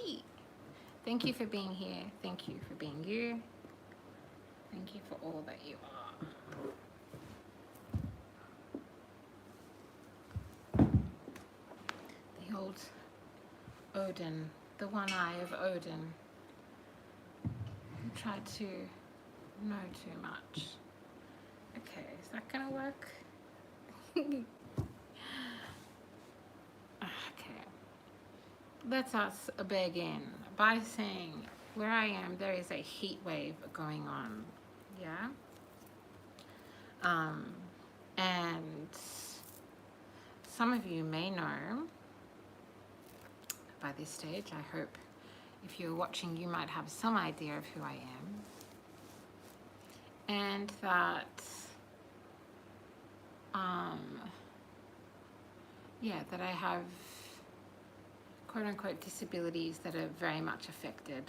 body. Thank you for being here. Thank you for being you. Thank you for all that you are. The old Odin, the one eye of Odin, tried to know too much. Okay, is that gonna work? Okay. Let's us begin by saying where I am, there is a heat wave going on. Yeah. And some of you may know by this stage, I hope if you're watching, you might have some idea of who I am. And that, that I have quote unquote disabilities that are very much affected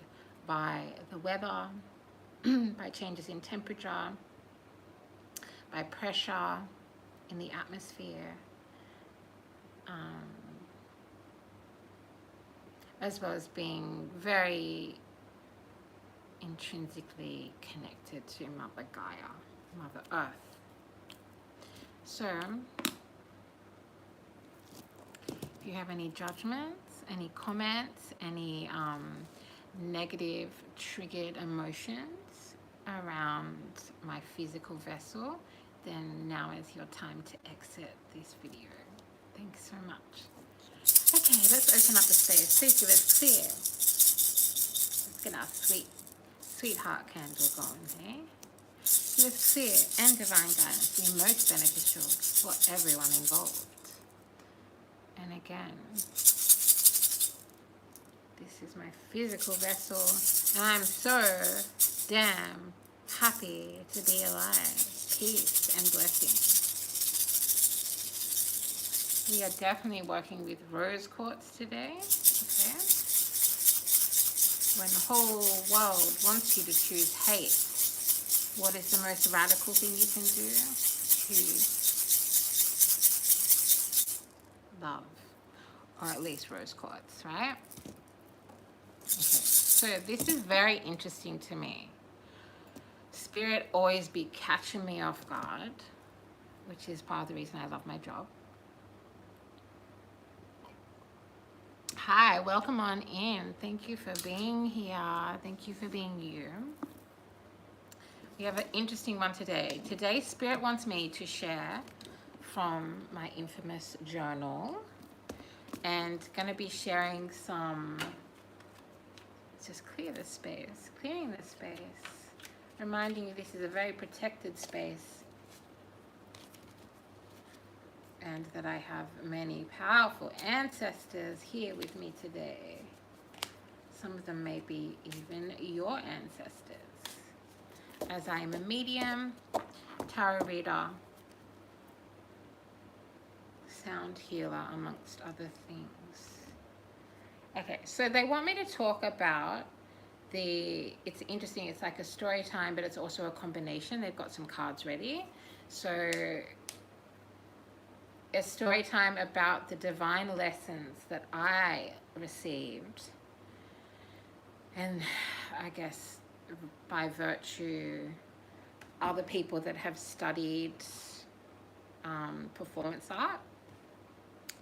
by the weather, by changes in temperature, by pressure in the atmosphere, as well as being very intrinsically connected to Mother Gaia, Mother Earth. So, if you have any judgments, any comments, any negative triggered emotions around my physical vessel, then now is your time to exit this video. Thanks so much. Okay, let's open up the space. Please give us clear. Let's get our sweetheart candle going, okay? Give us clear and divine guidance, be most beneficial for everyone involved. And again, this is my physical vessel, and I'm so damn happy to be alive. Peace and blessings. We are definitely working with rose quartz today, okay? When the whole world wants you to choose hate, what is the most radical thing you can do? Choose love, or at least rose quartz, right? Okay, so this is very interesting to me. Spirit always be catching me off guard, which is part of the reason I love my job. Hi, welcome on in. Thank you for being here. Thank you for being you. We have an interesting one today. Today, Spirit wants me to share from my infamous journal, and going to be sharing some, let's just clear the space, clearing the space, reminding you this is a very protected space, and that I have many powerful ancestors here with me today. Some of them may be even your ancestors, as I am a medium, tarot reader, sound healer, amongst other things. Okay, so they want me to talk about it's interesting, it's like a story time, but it's also a combination. They've got some cards ready. So a story time about the divine lessons that I received, and I guess by virtue other people that have studied performance art.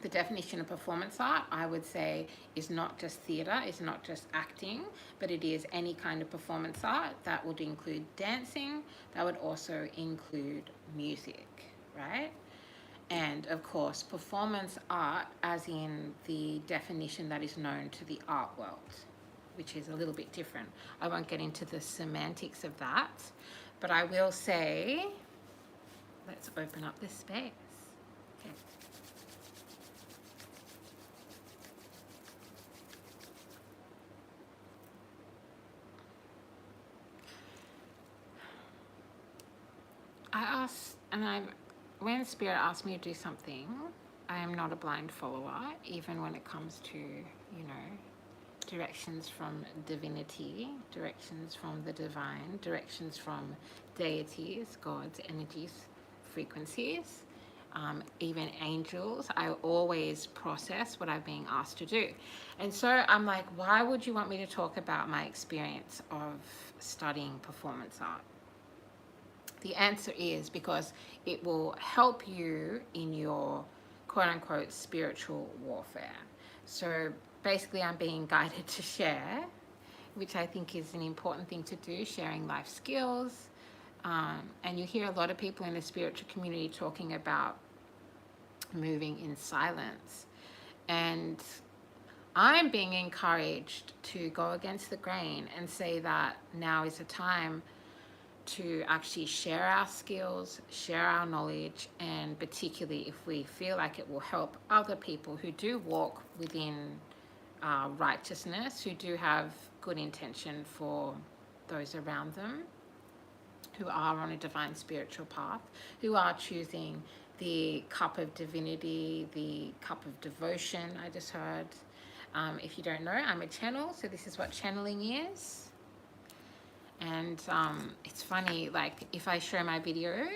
The definition of performance art, I would say, is not just theatre, is not just acting, but it is any kind of performance art. That would include dancing, that would also include music, right? And of course, performance art as in the definition that is known to the art world, which is a little bit different. I won't get into the semantics of that, but I will say, let's open up this space. Okay. I asked, when Spirit asked me to do something, I am not a blind follower, even when it comes to, directions from divinity, directions from the divine, directions from deities, gods, energies, frequencies. even angels. I always process what I'm being asked to do. And so I'm like, why would you want me to talk about my experience of studying performance art? The answer is because it will help you in your quote unquote spiritual warfare. So basically, I'm being guided to share, which I think is an important thing to do, sharing life skills. And you hear a lot of people in the spiritual community talking about moving in silence. And I'm being encouraged to go against the grain and say that now is a time to actually share our skills, share our knowledge, and particularly if we feel like it will help other people who do walk within righteousness, who do have good intention for those around them, who are on a divine spiritual path, who are choosing the cup of divinity, the cup of devotion, I just heard. If you don't know, I'm a channel, so this is what channeling is. And it's funny, like if I show my video,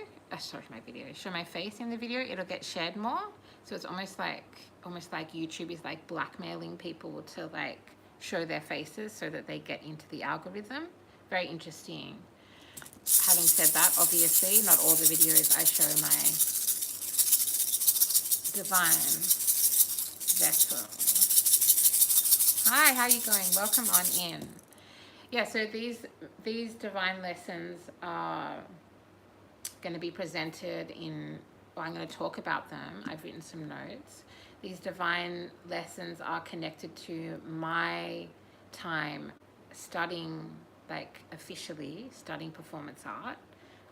show my face in the video, it'll get shared more. So it's almost like YouTube is like blackmailing people to like show their faces so that they get into the algorithm. Very interesting. Having said that, obviously not all the videos I show my divine vessel. Hi, how are you going? Welcome on in. Yeah, so these divine lessons are going to be presented in, well, I'm going to talk about them. I've written some notes. These divine lessons are connected to my time studying, like officially studying performance art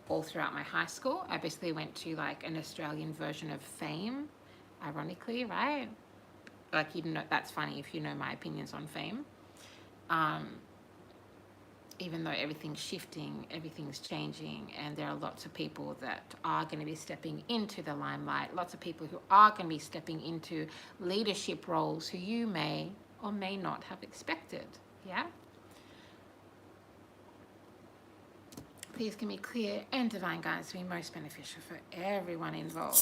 all throughout my high school. I basically went to like an Australian version of Fame, ironically, right? Like, you know, that's funny if you know my opinions on Fame. Even though everything's shifting, everything's changing, and there are lots of people that are going to be stepping into the limelight, lots of people who are going to be stepping into leadership roles who you may or may not have expected, yeah? Please give me clear and divine guidance to be most beneficial for everyone involved.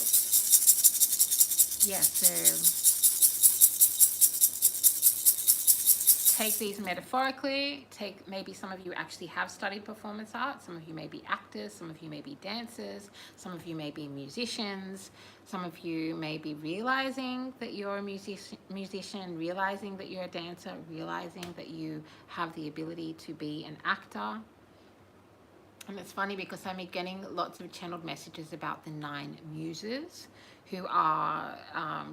Yeah, so take these metaphorically. Maybe some of you actually have studied performance art. Some of you may be actors. Some of you may be dancers. Some of you may be musicians. Some of you may be realizing that you're a musician, realizing that you're a dancer, realizing that you have the ability to be an actor. And it's funny because I'm getting lots of channeled messages about the 9 muses, who are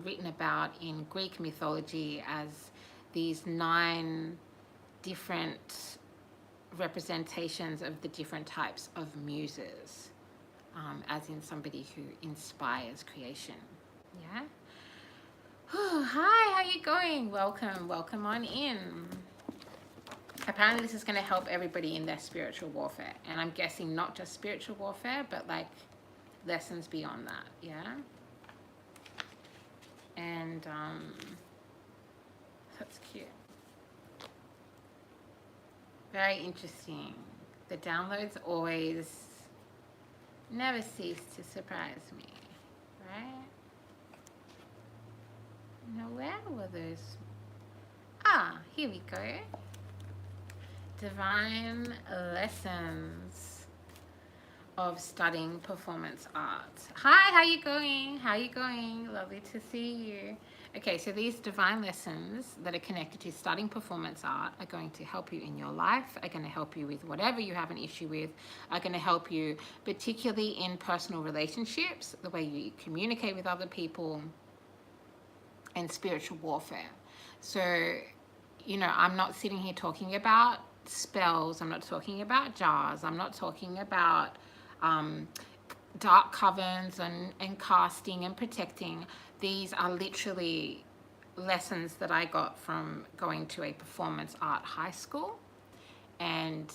written about in Greek mythology as these 9 different representations of the different types of muses, as in somebody who inspires creation. Yeah. Hi, how you going? Welcome on in. Apparently this is going to help everybody in their spiritual warfare, and I'm guessing not just spiritual warfare, but like lessons beyond that. Yeah. And that's cute. Very interesting. The downloads always never cease to surprise me, right? Now, where were those? Ah, here we go. Divine lessons of studying performance art. Hi, how you going? How you going? Lovely to see you. Okay, so these divine lessons that are connected to studying performance art are going to help you in your life, are going to help you with whatever you have an issue with, are going to help you particularly in personal relationships, the way you communicate with other people, and spiritual warfare. So, you know, I'm not sitting here talking about spells, I'm not talking about jars, I'm not talking about dark covens and casting and protecting. These are literally lessons that I got from going to a performance art high school, and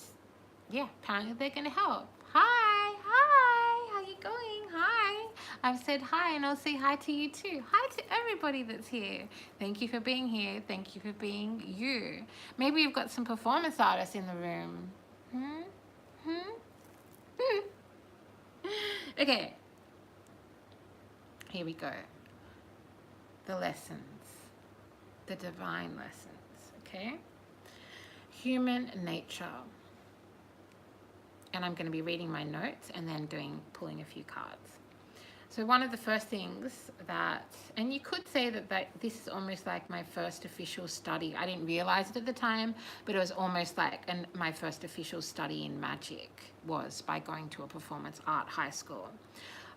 yeah, apparently they're going to help. Hi, how you going? Hi, I've said hi, and I'll say hi to you too. Hi to everybody that's here. Thank you for being here. Thank you for being you. Maybe you've got some performance artists in the room. Okay, Here we go. The lessons, the divine lessons, okay? Human nature. And I'm going to be reading my notes and then pulling a few cards. So one of the first things that, and you could say that this is almost like my first official study. I didn't realize it at the time, but it was almost like my first official study in magic was by going to a performance art high school.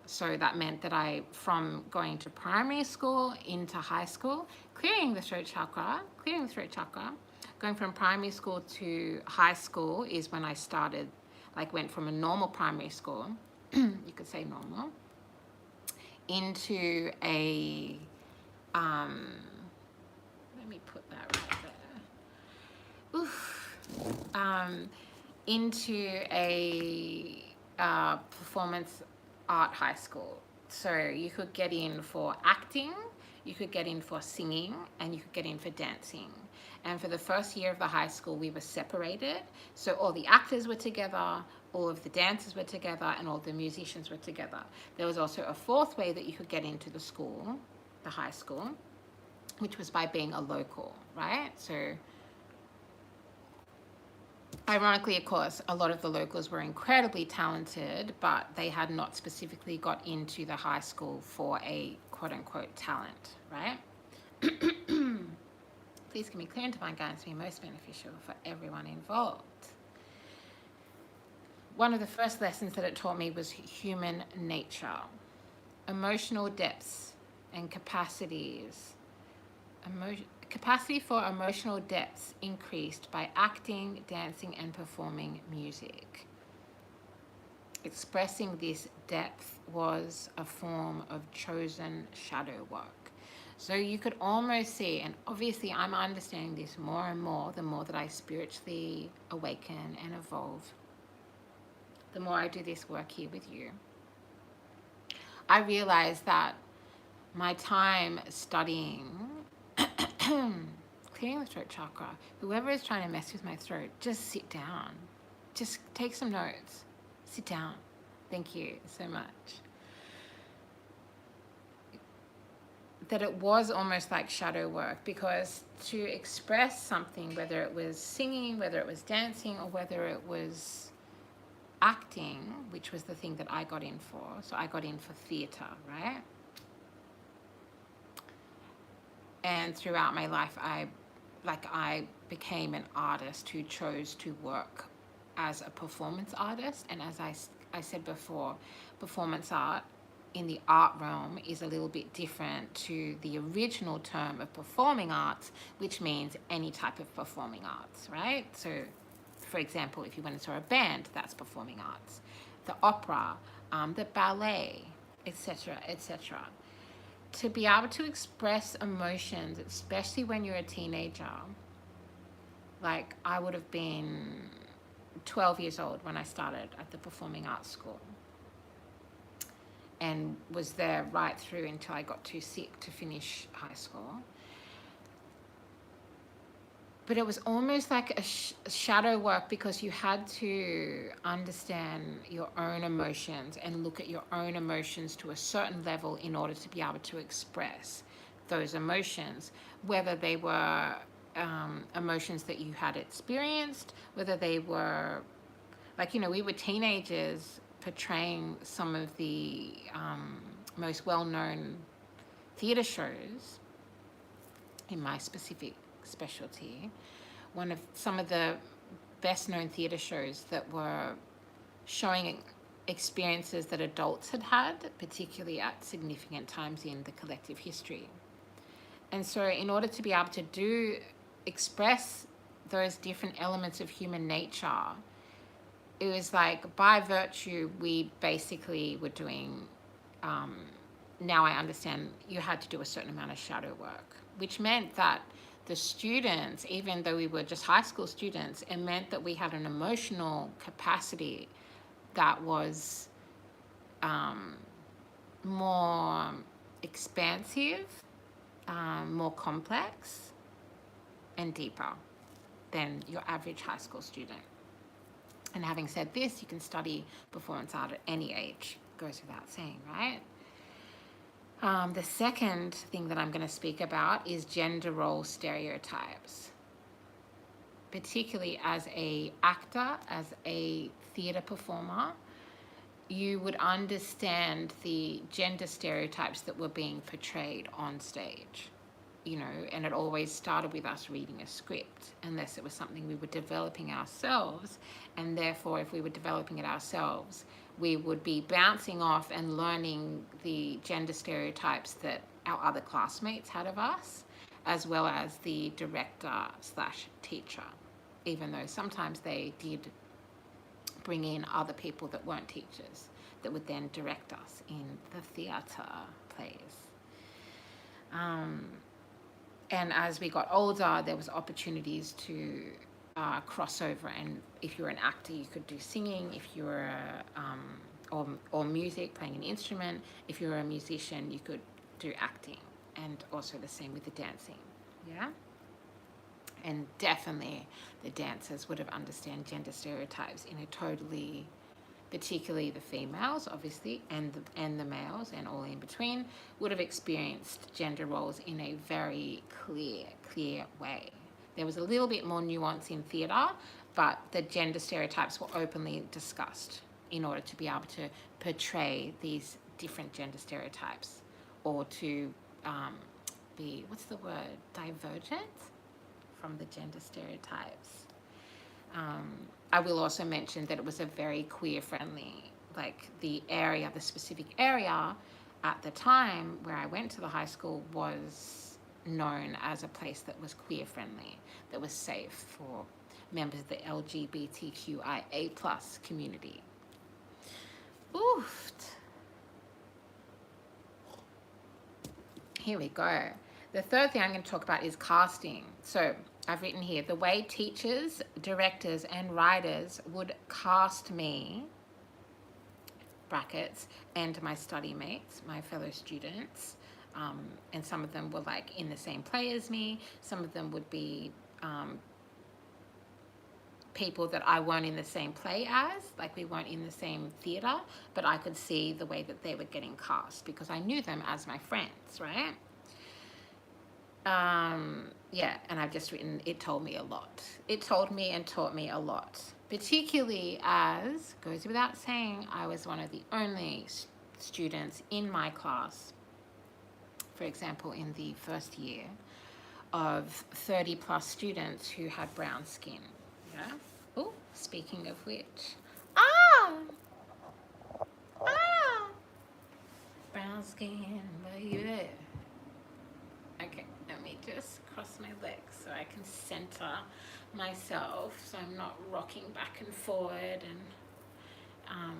So that meant that from going to primary school into high school, clearing the throat chakra, going from primary school to high school is when I started, like went from a normal primary school, you could say normal, into a, let me put that right there. Oof. Into a performance art high school. So you could get in for acting, you could get in for singing, and you could get in for dancing. And for the first year of the high school, we were separated. So all the actors were together, all of the dancers were together, and all the musicians were together. There was also a fourth way that you could get into the school, the high school, which was by being a local, right? So ironically, of course, a lot of the locals were incredibly talented, but they had not specifically got into the high school for a quote-unquote talent, right? Please can be clear and divine guidance be most beneficial for everyone involved. One of the first lessons that it taught me was human nature, emotional depths and capacities. Capacity for emotional depths increased by acting, dancing, and performing music. Expressing this depth was a form of chosen shadow work. So you could almost see, and obviously I'm understanding this more and more, the more that I spiritually awaken and evolve, the more I do this work here with you. I realize that my time studying clearing the throat chakra, whoever is trying to mess with my throat, just sit down. Just take some notes. Sit down. Thank you so much. That it was almost like shadow work, because to express something, whether it was singing, whether it was dancing, or whether it was acting, which was the thing that I got in for. So I got in for theatre, right? And throughout my life, I became an artist who chose to work as a performance artist. And as I said before, performance art in the art realm is a little bit different to the original term of performing arts, which means any type of performing arts, right? So, for example, if you went and saw a band, that's performing arts. The opera, the ballet, etc., etc. To be able to express emotions, especially when you're a teenager, like I would have been 12 years old when I started at the performing arts school, and was there right through until I got too sick to finish high school. But it was almost like a shadow work, because you had to understand your own emotions and look at your own emotions to a certain level in order to be able to express those emotions, whether they were emotions that you had experienced, whether they were, like, you know, we were teenagers portraying some of the most well-known theatre shows in my specific specialty. Some of the best known theatre shows that were showing experiences that adults had had, particularly at significant times in the collective history. And so in order to be able to express those different elements of human nature, it was like, by virtue, we basically were doing, now I understand, you had to do a certain amount of shadow work, which meant that the students, even though we were just high school students, it meant that we had an emotional capacity that was more expansive, more complex, and deeper than your average high school student. And having said this, you can study performance art at any age, goes without saying, right? The second thing that I'm going to speak about is gender role stereotypes, particularly as a actor, as a theatre performer. You would understand the gender stereotypes that were being portrayed on stage, you know, and it always started with us reading a script, unless it was something we were developing ourselves. And therefore, if we were developing it ourselves, we would be bouncing off and learning the gender stereotypes that our other classmates had of us, as well as the director slash teacher, even though sometimes they did bring in other people that weren't teachers that would then direct us in the theatre plays. And as we got older, there was opportunities to cross over, and if you were an actor, you could do singing. If you were or music, playing an instrument. If you were a musician, you could do acting, and also the same with the dancing. Yeah. And definitely the dancers would have understand gender stereotypes in a totally, particularly the females, obviously, and the males, and all in between, would have experienced gender roles in a very clear way. There was a little bit more nuance in theatre, but the gender stereotypes were openly discussed in order to be able to portray these different gender stereotypes, or to be, what's the word, divergent from the gender stereotypes. I will also mention that it was a very queer friendly, like the area, the specific area at the time where I went to the high school was known as a place that was queer friendly, that was safe for members of the LGBTQIA plus community. Oof. Here we go. The third thing I'm going to talk about is casting. So I've written here, the way teachers, directors, and writers would cast me, brackets, and my study mates, my fellow students, and some of them were like in the same play as me. Some of them would be people that I weren't in the same play as, like we weren't in the same theatre, but I could see the way that they were getting cast because I knew them as my friends, right? Yeah, and I've just written, it told me a lot. It told me and taught me a lot, particularly as, goes without saying, I was one of the only students in my class, for example, in the first year, of 30 plus students who had brown skin. Yeah. Oh, speaking of which, brown skin, baby. Okay, let me just cross my legs so I can center myself, so I'm not rocking back and forward. And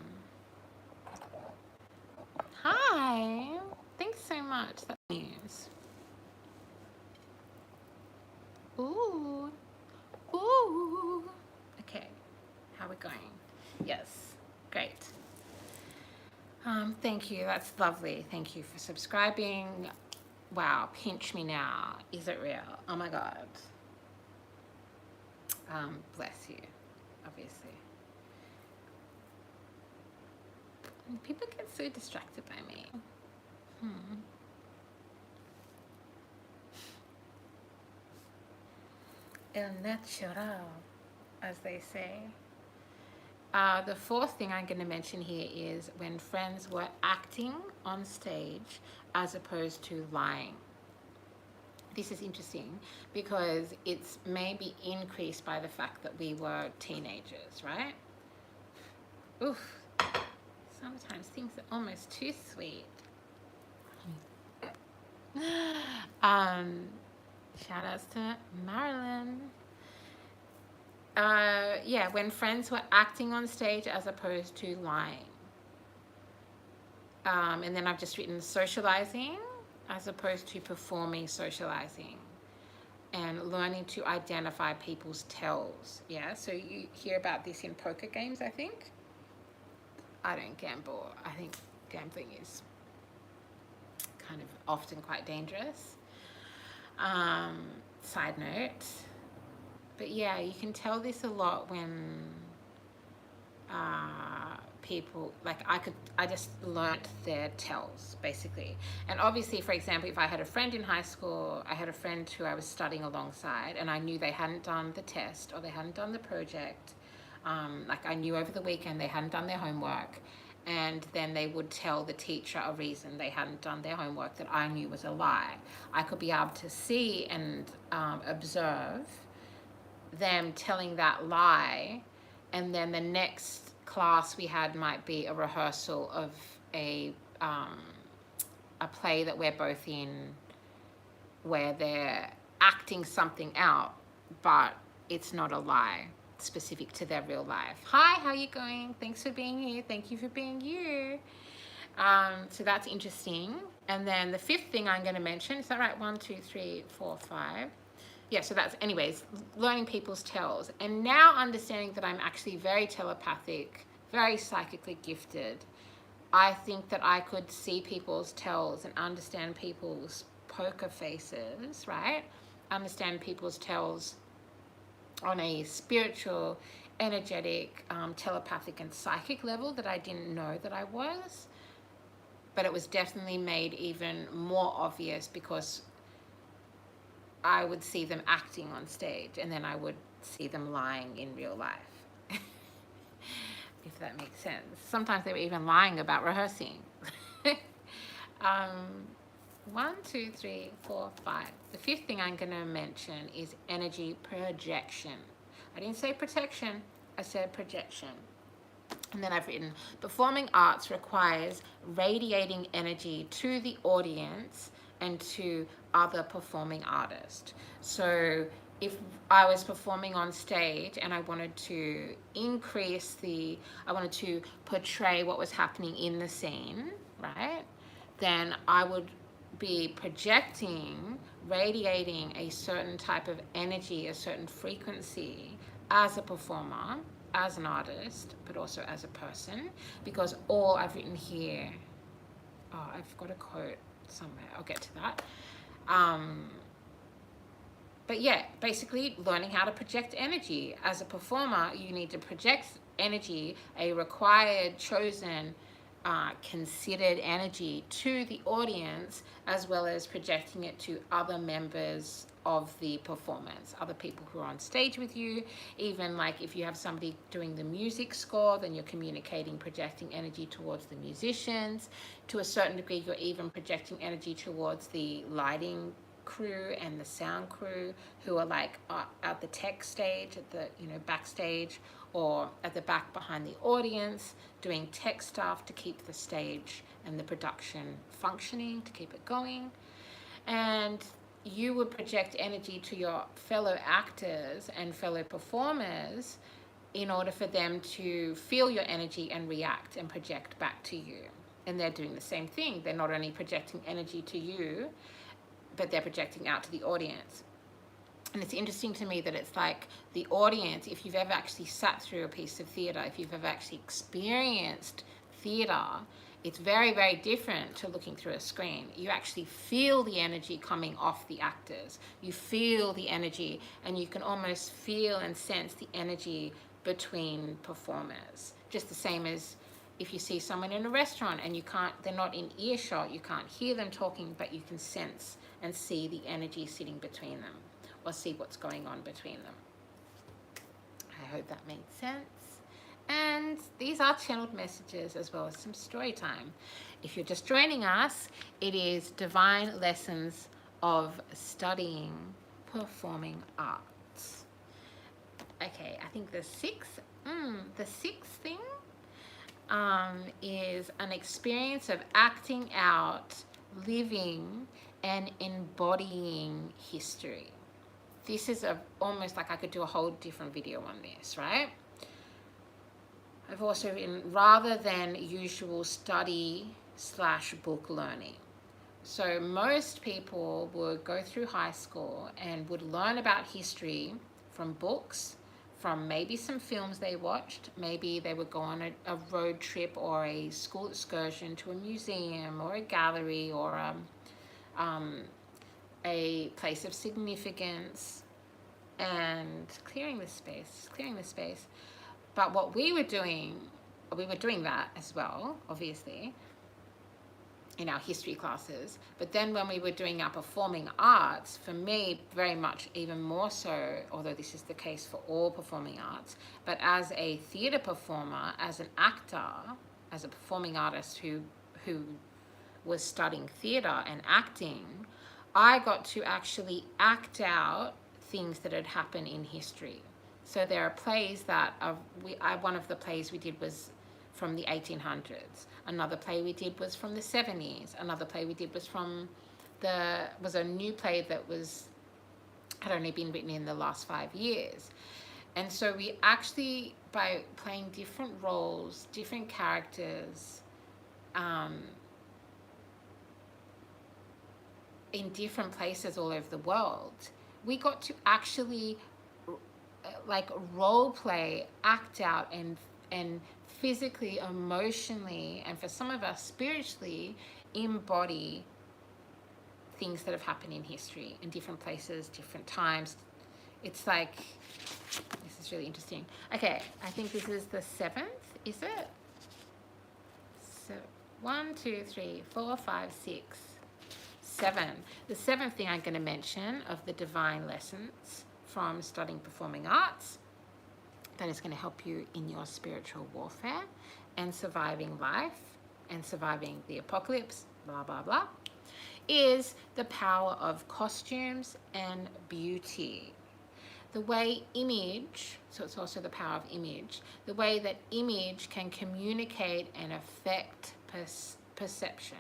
hi, thanks so much. That's news. Ooh, ooh. Okay, how are we going? Yes, great. Thank you. That's lovely. Thank you for subscribing. Wow, pinch me now. Is it real? Oh my God. Bless you, obviously. People get so distracted by me. El natural, as they say. The fourth thing I'm going to mention here is when friends were acting on stage as opposed to lying. This is interesting because it's maybe increased by the fact that we were teenagers, right? Oof. Sometimes things are almost too sweet. Shout outs to Marilyn. Yeah, when friends were acting on stage as opposed to lying. And then I've just written socializing as opposed to performing socializing, and learning to identify people's tells. Yeah, so you hear about this in poker games, I think. I don't gamble. I think gambling is kind of often quite dangerous. Side note. But yeah, you can tell this a lot when people, like I just learnt their tells basically. And obviously, for example, if I had a friend in high school, I had a friend who I was studying alongside, and I knew they hadn't done the test or they hadn't done the project, like I knew over the weekend they hadn't done their homework, and then they would tell the teacher a reason they hadn't done their homework that I knew was a lie. I could be able to see and observe them telling that lie, and then the next class we had might be a rehearsal of a play that we're both in, where they're acting something out, but it's not a lie specific to their real life. Hi, how are you going? Thanks for being here. Thank you for being you. So that's interesting. And then the fifth thing I'm going to mention, is that right? 1, 2, 3, 4, 5. Yeah, so that's, anyways, learning people's tells. And now understanding that I'm actually very telepathic, very psychically gifted, I think that I could see people's tells and understand people's poker faces, right? Understand people's tells on a spiritual, energetic, telepathic and psychic level that I didn't know that I was. But it was definitely made even more obvious because I would see them acting on stage, and then I would see them lying in real life. If that makes sense. Sometimes they were even lying about rehearsing. 1, 2, 3, 4, 5. The fifth thing I'm going to mention is energy projection. I didn't say protection, I said projection. And then I've written, performing arts requires radiating energy to the audience and to other performing artists. So if I was performing on stage and I wanted to I wanted to portray what was happening in the scene, right? Then I would be projecting, radiating a certain type of energy, a certain frequency as a performer, as an artist, but also as a person, because all I've written here, I've got a quote somewhere, I'll get to that. But yeah, basically learning how to project energy. As a performer, you need to project energy, a required, chosen, considered energy to the audience, as well as projecting it to other members of the performance, other people who are on stage with you. Even like if you have somebody doing the music score, then you're communicating, projecting energy towards the musicians. To a certain degree, you're even projecting energy towards the lighting crew and the sound crew, who are like at the tech stage, at the backstage, or at the back behind the audience, doing tech stuff to keep the stage and the production functioning, to keep it going. And you would project energy to your fellow actors and fellow performers in order for them to feel your energy and react and project back to you. And they're doing the same thing. They're not only projecting energy to you, but they're projecting out to the audience. And it's interesting to me that it's like the audience, if you've ever actually sat through a piece of theatre, if you've ever actually experienced theatre, it's very, very different to looking through a screen. You actually feel the energy coming off the actors. You feel the energy, and you can almost feel and sense the energy between performers. Just the same as if you see someone in a restaurant and they're not in earshot, you can't hear them talking, but you can sense and see the energy sitting between them, or see what's going on between them. I hope that made sense. And these are channeled messages as well as some story time. If you're just joining us, it is Divine Lessons of Studying Performing Arts. Okay, I think the sixth thing is an experience of acting out, living, and embodying history. This is almost like I could do a whole different video on this, right? I've also written, rather than usual study/book learning. So most people would go through high school and would learn about history from books, from maybe some films they watched. Maybe they would go on a road trip or a school excursion to a museum or a gallery or a place of significance, and clearing the space. But what we were doing we were doing that as well, obviously, in our history classes. But then when we were doing our performing arts, for me, very much even more so, although this is the case for all performing arts, but as a theatre performer, as an actor, as a performing artist who was studying theatre and acting, I got to actually act out things that had happened in history. So there are plays that one of the plays we did was from the 1800s. Another play we did was from the 70s. Another play we did was was a new play that had only been written in the last 5 years. And so we actually, by playing different roles, different characters, in different places all over the world, we got to actually like role play, act out, and physically, emotionally, and for some of us spiritually, embody things that have happened in history in different places, different times. It's like, this is really interesting. Okay, I think this is the 7th, is it? So 1, 2, 3, 4, 5, 6, 7. The 7th thing I'm going to mention of the divine lessons from studying performing arts that is going to help you in your spiritual warfare and surviving life and surviving the apocalypse, blah, blah, blah, is the power of costumes and beauty. The way image, so it's also the power of image, the way that image can communicate and affect perception.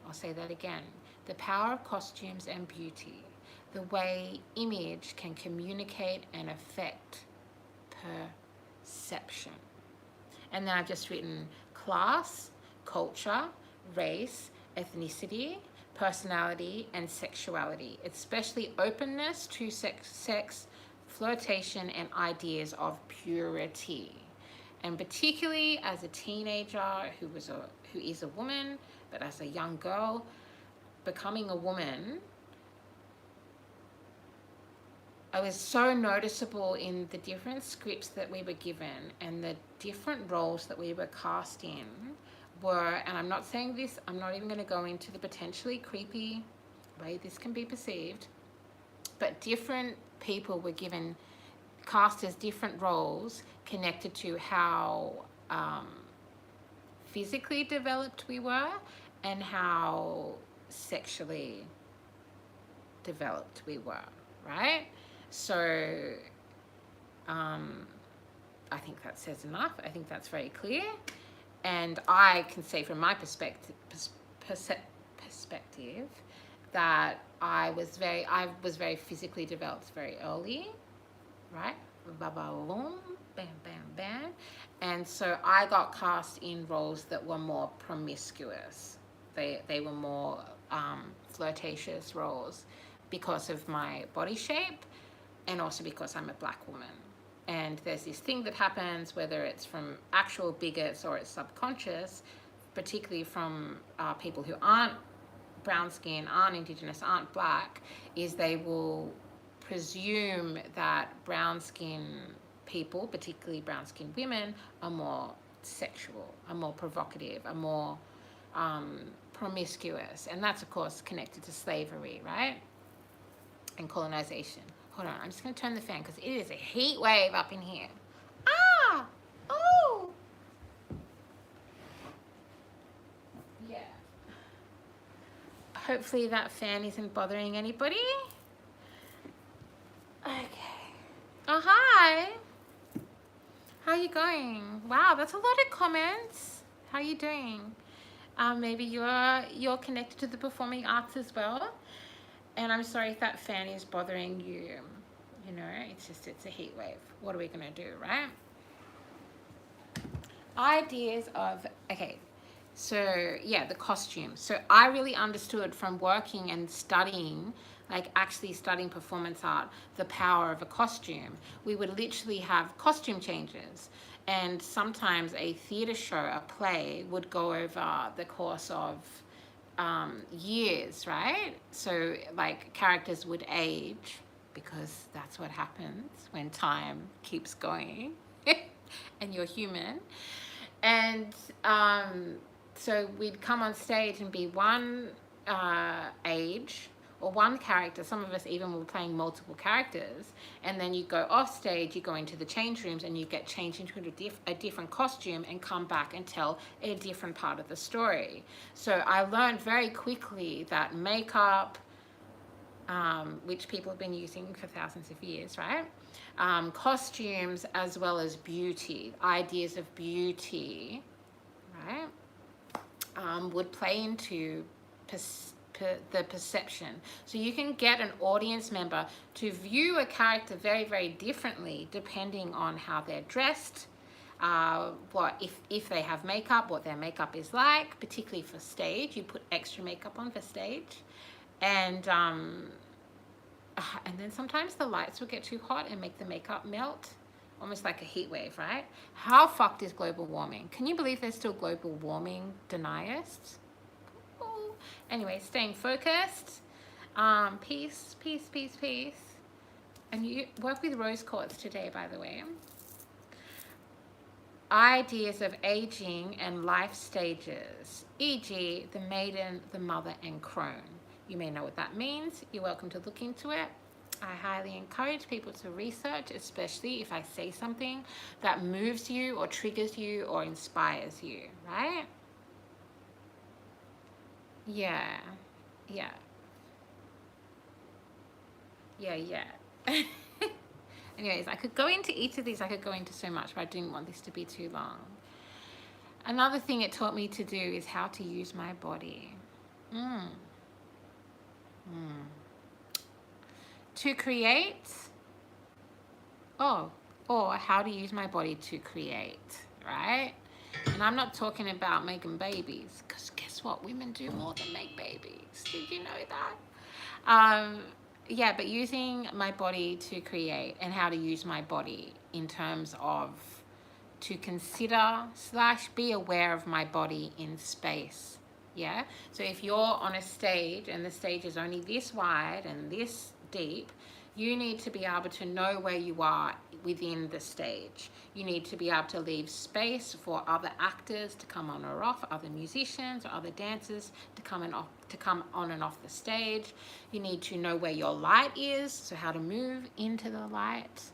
I'll say that again. The power of costumes and beauty. The way image can communicate and affect perception. And then I've just written class, culture, race, ethnicity, personality, and sexuality, especially openness to sex, flirtation, and ideas of purity. And particularly as a teenager who is a woman, but as a young girl, becoming a woman, it was so noticeable in the different scripts that we were given and the different roles that we were cast in were, and I'm not saying this, I'm not even going to go into the potentially creepy way this can be perceived, but different people were given, cast as different roles connected to how physically developed we were and how sexually developed we were, right? So I think that says enough. I think that's very clear. And I can say from my perspective that I was very physically developed very early, right? Ba ba boom, bam bam bam. And so I got cast in roles that were more promiscuous. They were more flirtatious roles because of my body shape and also because I'm a black woman. And there's this thing that happens, whether it's from actual bigots or it's subconscious, particularly from people who aren't brown skin, aren't Indigenous, aren't black, is they will presume that brown skin people, particularly brown skin women, are more sexual, are more provocative, are more promiscuous. And that's, of course, connected to slavery, right? And colonization. Hold on, I'm just going to turn the fan because it is a heat wave up in here. Ah! Oh! Yeah. Hopefully that fan isn't bothering anybody. Okay. Oh, hi. How are you going? Wow, that's a lot of comments. How are you doing? Maybe you're connected to the performing arts as well. And I'm sorry if that fan is bothering you. You know, it's a heat wave. What are we going to do, right? Ideas of, okay, so yeah, the costume. So I really understood from working and studying, like actually studying performance art, the power of a costume. We would literally have costume changes. And sometimes a theatre show, a play, would go over the course of years, right? So like characters would age because that's what happens when time keeps going and you're human. And so we'd come on stage and be one age or one character. Some of us even were playing multiple characters. And then you go off stage, you go into the change rooms and you get changed into a different costume and come back and tell a different part of the story. So I learned very quickly that makeup, which people have been using for thousands of years, right? Costumes, as well as beauty, ideas of beauty, right, would play into the perception. So you can get an audience member to view a character very, very differently depending on how they're dressed, what if they have makeup, what their makeup is like, particularly for stage. You put extra makeup on for stage, and then sometimes the lights will get too hot and make the makeup melt, almost like a heat wave, right? How fucked is global warming? Can you believe there's still global warming deniers? Ooh. Anyway, staying focused. Peace, peace, peace, peace. And you work with rose quartz today, by the way. Ideas of aging and life stages, e.g. the maiden, the mother, and crone. You may know what that means. You're welcome to look into it. I highly encourage people to research, especially if I say something that moves you or triggers you or inspires you, right? Yeah. Anyways, I could go into each of these. I could go into so much, but I didn't want this to be too long. Another thing it taught me to do is how to use my body. To create, or how to use my body to create, right? And I'm not talking about making babies, because guess what? Women do more than make babies. Did you know that? Yeah, but using my body to create, and how to use my body in terms of to consider / be aware of my body in space. Yeah, so if you're on a stage and the stage is only this wide and this deep, you need to be able to know where you are within the stage. You need to be able to leave space for other actors to come on or off, other musicians or other dancers to come on and off the stage. You need to know where your light is, so how to move into the light,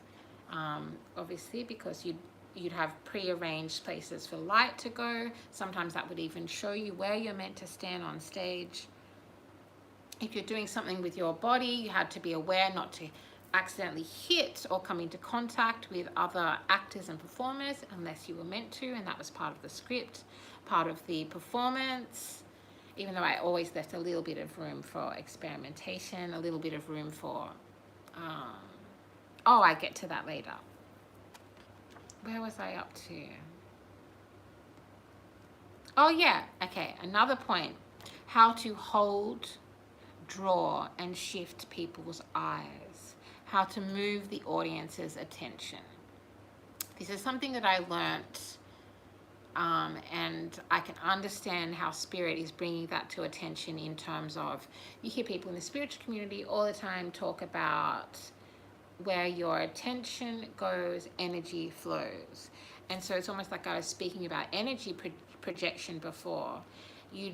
obviously, because you'd have pre-arranged places for light to go. Sometimes that would even show you where you're meant to stand on stage. If you're doing something with your body, you had to be aware not to accidentally hit or come into contact with other actors and performers unless you were meant to, and that was part of the script, part of the performance, even though I always left a little bit of room for experimentation, a little bit of room for I get to that later. Where was I up to? Oh yeah, okay, another point. How to hold, draw, and shift people's eyes. How to move the audience's attention. This is something that I learnt, and I can understand how spirit is bringing that to attention in terms of, you hear people in the spiritual community all the time talk about where your attention goes, energy flows. And so it's almost like I was speaking about energy projection before. You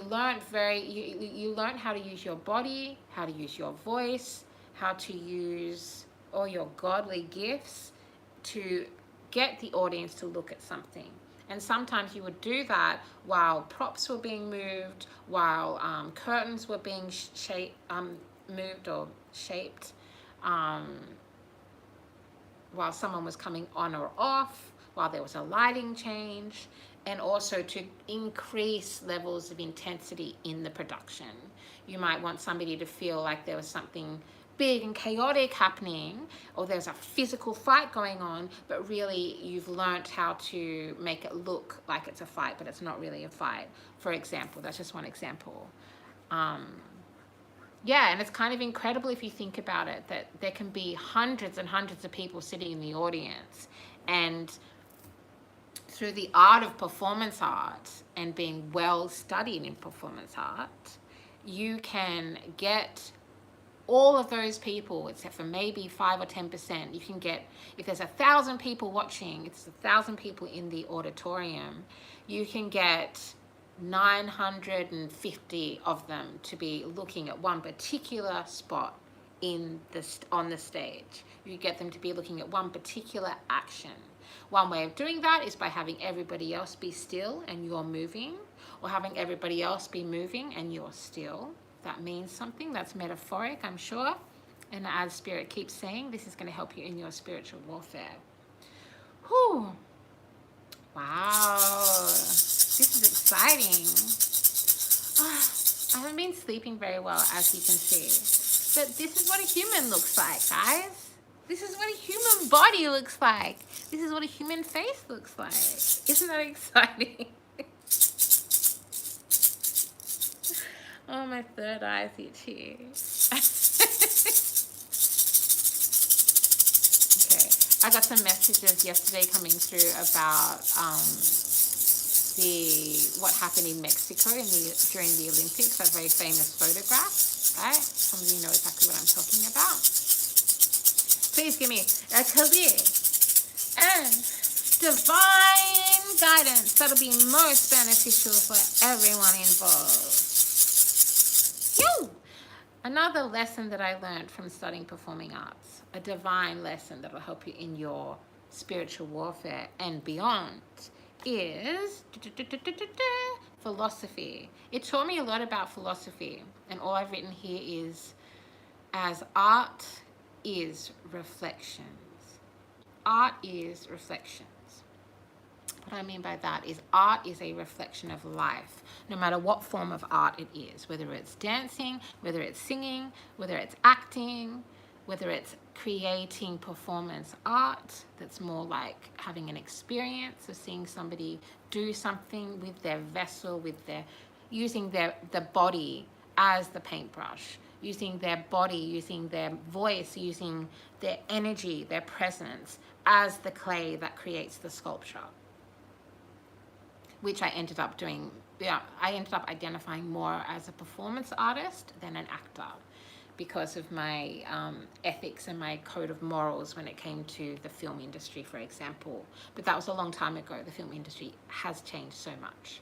learned how to use your body, how to use your voice, how to use all your godly gifts to get the audience to look at something. And sometimes you would do that while props were being moved, while curtains were being moved or shaped, while someone was coming on or off, while there was a lighting change, and also to increase levels of intensity in the production. You might want somebody to feel like there was something big and chaotic happening, or there's a physical fight going on, but really you've learnt how to make it look like it's a fight, but it's not really a fight. For example, that's just one example. Yeah, and it's kind of incredible if you think about it, that there can be hundreds and hundreds of people sitting in the audience, and through the art of performance art and being well studied in performance art, you can get all of those people, except for maybe 5 or 10%, you can get, if there's 1,000 people watching, it's 1,000 people in the auditorium, you can get 950 of them to be looking at one particular spot on the stage. You get them to be looking at one particular action. One way of doing that is by having everybody else be still and you're moving, or having everybody else be moving and you're still. That means something. That's metaphoric, I'm sure. And as Spirit keeps saying, this is going to help you in your spiritual warfare. Whew. Wow. This is exciting. I haven't been sleeping very well, as you can see. But this is what a human looks like, guys. This is what a human body looks like. This is what a human face looks like. Isn't that exciting? Oh, my third eye's itchy. Okay, I got some messages yesterday coming through about what happened in Mexico during the Olympics, that very famous photograph, right? Some of you know exactly what I'm talking about. Please give me a clear and divine guidance that'll be most beneficial for everyone involved. Phew! Another lesson that I learned from studying performing arts, a divine lesson that will help you in your spiritual warfare and beyond, is philosophy. It taught me a lot about philosophy, and all I've written here is, as art is reflections. Art is reflections. What I mean by that is art is a reflection of life, no matter what form of art it is, whether it's dancing, whether it's singing, whether it's acting, whether it's creating performance art that's more like having an experience of seeing somebody do something with their vessel, with their using the body as the paintbrush, using their body, using their voice, using their energy, their presence as the clay that creates the sculpture, which I ended up doing. I ended up identifying more as a performance artist than an actor, because of my ethics and my code of morals when it came to the film industry, for example. But that was a long time ago. The film industry has changed so much.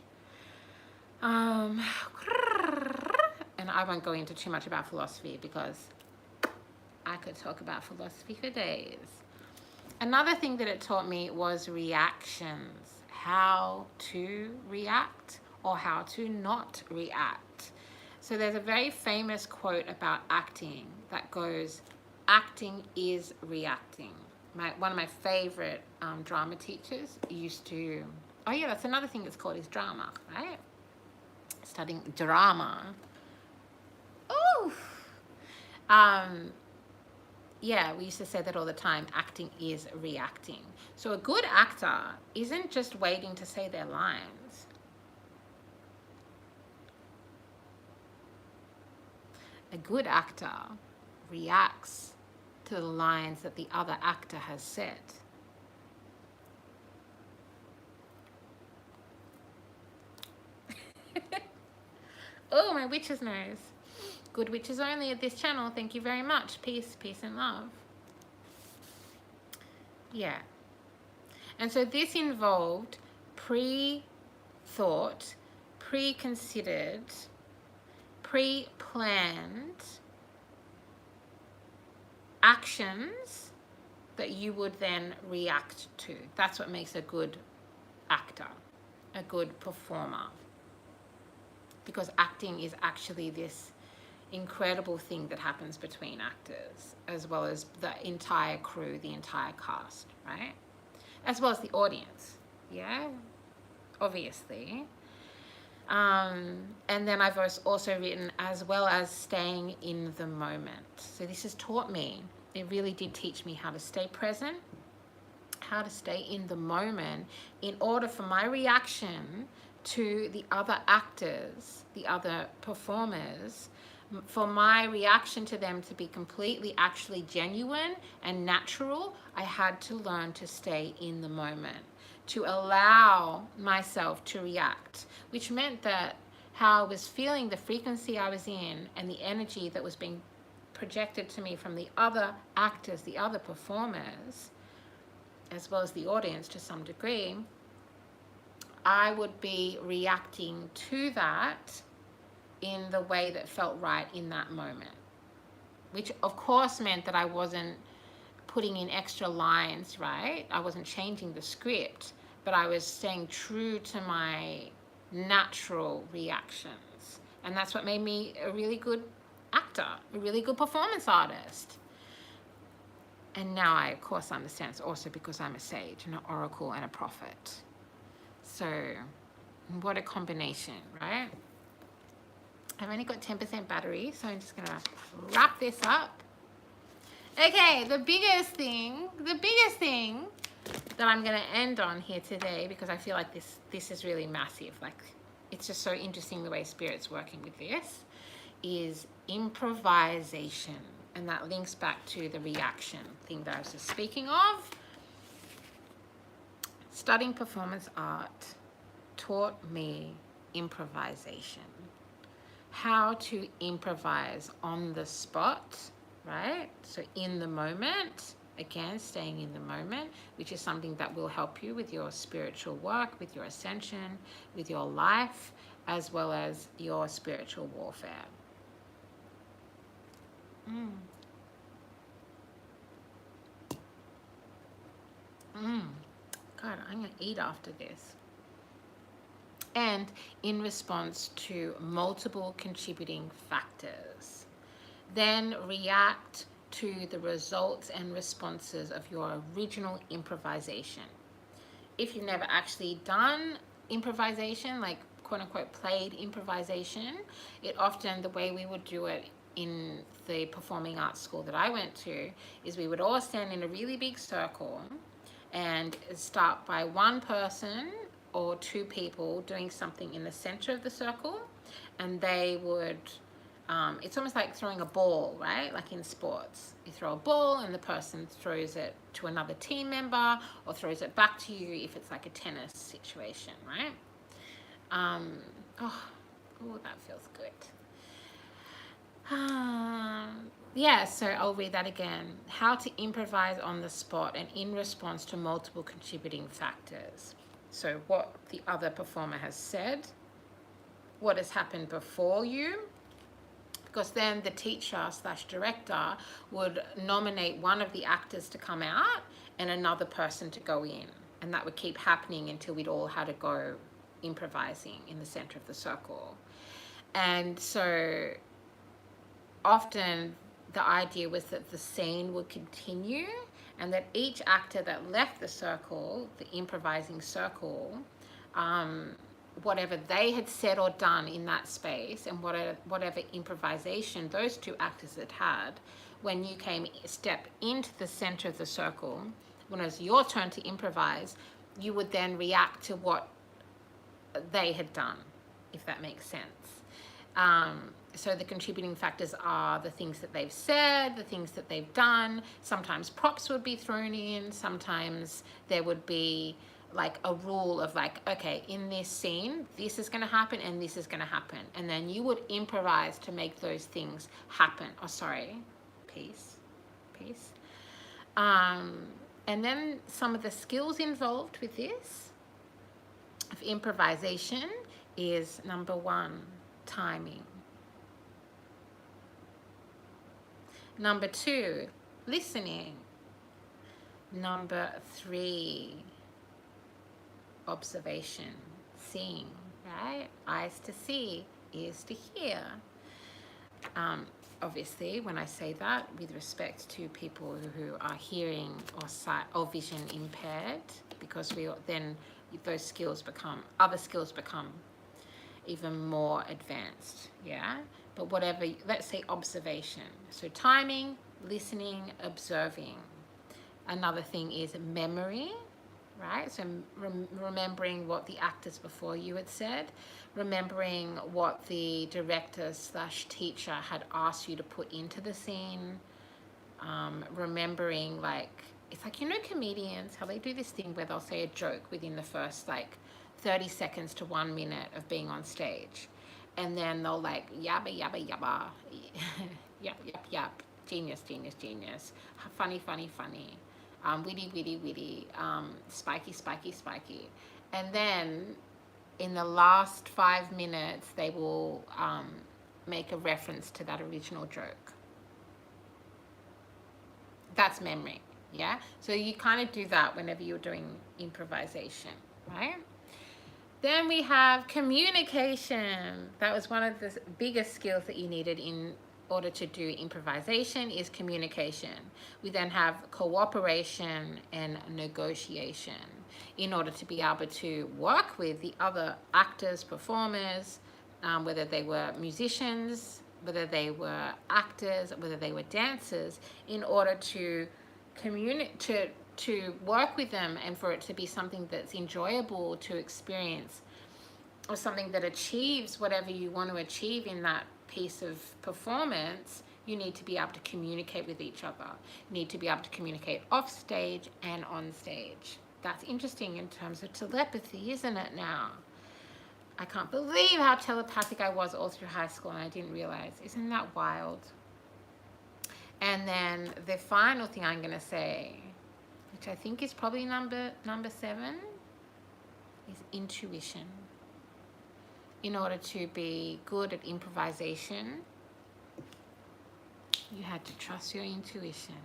And I won't go into too much about philosophy because I could talk about philosophy for days. Another thing that it taught me was reactions, how to react or how to not react. So there's a very famous quote about acting that goes, acting is reacting. One of my favorite drama teachers used to, oh yeah, that's another thing that's called is drama, right? Studying drama. Oh, yeah, we used to say that all the time, acting is reacting. So a good actor isn't just waiting to say their lines. A good actor reacts to the lines that the other actor has said. Oh, my witch's nose. Good witches only at this channel. Thank you very much. Peace, peace and love. Yeah. And so this involved pre-thought, pre-considered, pre-planned actions that you would then react to. That's what makes a good actor, a good performer. Because acting is actually this incredible thing that happens between actors, as well as the entire crew, the entire cast, right? As well as the audience, yeah, obviously. And then I've also written, as well as staying in the moment. So this has taught me, it really did teach me how to stay present, how to stay in the moment in order for my reaction to the other actors, the other performers, for my reaction to them to be completely actually genuine and natural. I had to learn to stay in the moment, to allow myself to react, which meant that how I was feeling, the frequency I was in and the energy that was being projected to me from the other actors, the other performers, as well as the audience to some degree, I would be reacting to that in the way that felt right in that moment, which of course meant that I wasn't putting in extra lines, right? I wasn't changing the script, but I was staying true to my natural reactions. And that's what made me a really good actor, a really good performance artist. And now I, of course, understand it's also because I'm a sage and an oracle and a prophet. So what a combination, right? I've only got 10% battery, so I'm just gonna wrap this up. Okay, the biggest thing that I'm gonna end on here today, because I feel like this is really massive, like it's just so interesting the way Spirit's working with this, is improvisation. And that links back to the reaction thing that I was just speaking of. Studying performance art taught me improvisation. How to improvise on the spot, right? So in the moment, again, staying in the moment, which is something that will help you with your spiritual work, with your ascension, with your life, as well as your spiritual warfare. God, I'm gonna eat after this. And in response to multiple contributing factors, then react to the results and responses of your original improvisation. If you've never actually done improvisation, like quote unquote played improvisation, it often, the way we would do it in the performing arts school that I went to, is we would all stand in a really big circle and start by one person or two people doing something in the center of the circle, and they would, it's almost like throwing a ball, right? Like in sports, you throw a ball and the person throws it to another team member or throws it back to you if it's like a tennis situation, right? Oh, that feels good. Yeah, so I'll read that again. How to improvise on the spot and in response to multiple contributing factors. So what the other performer has said, what has happened before you, because then the teacher / director would nominate one of the actors to come out and another person to go in. And that would keep happening until we'd all had to go improvising in the center of the circle. And so often the idea was that the scene would continue and that each actor that left the circle, the improvising circle, whatever they had said or done in that space and whatever improvisation those two actors had, when you step into the center of the circle, when it was your turn to improvise, you would then react to what they had done, if that makes sense. So the contributing factors are the things that they've said, the things that they've done. Sometimes props would be thrown in. Sometimes there would be like a rule of like, okay, in this scene, this is going to happen and this is going to happen. And then you would improvise to make those things happen. Oh, sorry. Peace. And then some of the skills involved with this of improvisation is number 1, timing. Number 2, listening. Number 3, observation, seeing, right? Eyes to see, ears to hear. Obviously, when I say that, with respect to people who are hearing or sight or vision impaired, because then those skills other skills become even more advanced, yeah? But whatever, let's say observation. So timing, listening, observing. Another thing is memory, right? So remembering what the actors before you had said, remembering what the director / teacher had asked you to put into the scene, remembering, like, it's like, you know, comedians, how they do this thing where they'll say a joke within the first like 30 seconds to 1 minute of being on stage. And then they'll like yabba, yabba, yabba, yap, yap, yap. genius, genius, genius. Funny, funny, funny. Witty, witty, witty. Spiky, spiky, spiky. And then in the last 5 minutes, they will make a reference to that original joke. That's memory, yeah? So you kind of do that whenever you're doing improvisation, right? Then we have communication. That was one of the biggest skills that you needed in order to do improvisation, is communication. We then have cooperation and negotiation in order to be able to work with the other actors, performers, whether they were musicians, whether they were actors, whether they were dancers, in order to communicate, to work with them, and for it to be something that's enjoyable to experience, or something that achieves whatever you want to achieve in that piece of performance. You need to be able to communicate with each other. You need to be able to communicate off stage and on stage. That's interesting in terms of telepathy, isn't it now? I can't believe how telepathic I was all through high school and I didn't realize. Isn't that wild? And then the final thing I'm going to say, which I think is probably number 7, is intuition. In order to be good at improvisation, you had to trust your intuition,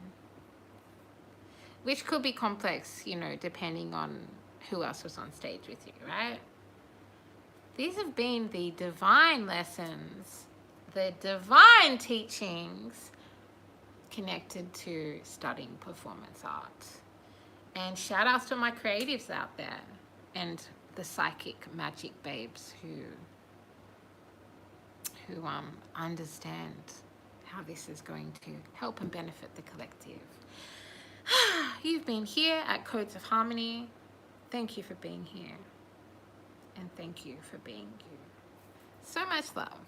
which could be complex, you know, depending on who else was on stage with you, right? These have been the divine lessons, the divine teachings connected to studying performance art. And shout outs to my creatives out there and the psychic magic babes who understand how this is going to help and benefit the collective. You've been here at Codes of Harmony. Thank you for being here. And thank you for being you. So much love.